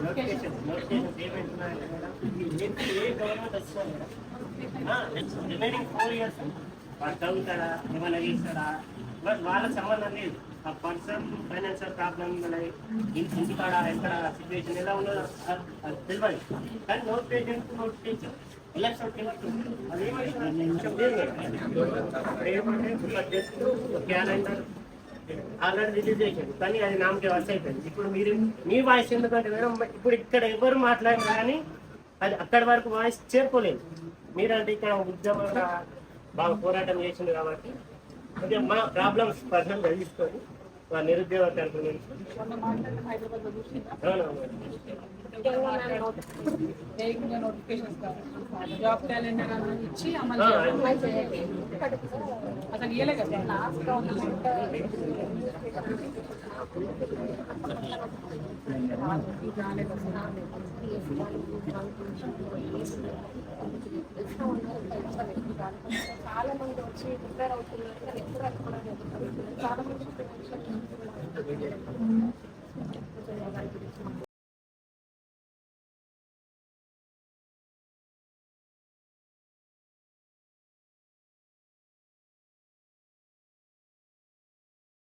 Notification payment ఏ government వస్తుంది remaining 4 years వాడు చదువుతాడా ఏమైనా చేస్తాడా బట్ వాళ్ళకి సంబంధం లేదు. ఆ పర్సన్ ఫైనాన్షియల్ ప్రాబ్లమ్ ఇంటికాడ ఎక్కడ సిచ్యువేషన్ ఎలా ఉన్నదో అది తెలియదు. కానీ notification election calendar already release చేశాడు కానీ అది నామకే వర్స్ అయిపోయింది. ఇప్పుడు మీరు మీ వాయిస్ ఎందుకంటే మేడం ఇప్పుడు ఇక్కడ ఎవరు మాట్లాడినా కానీ అది అక్కడి వరకు వాయిస్ చేరుకోలేదు. మీరంటే ఇక్కడ ఉద్యమంగా బాగా పోరాటం చేసింది కాబట్టి కొంచెం మా ప్రాబ్లమ్స్ పర్సనల్గా తీసుకొని నిరుద్యోగ తరఫు నుంచి జాబ్ క్యాలెండర్ ఇచ్చి అమలు అసలు ఇయ్యలే కదా చాలా మంది వచ్చి ప్రిపేర్ అవుతున్నారు కానీ ఎప్పుడు చాలా మంది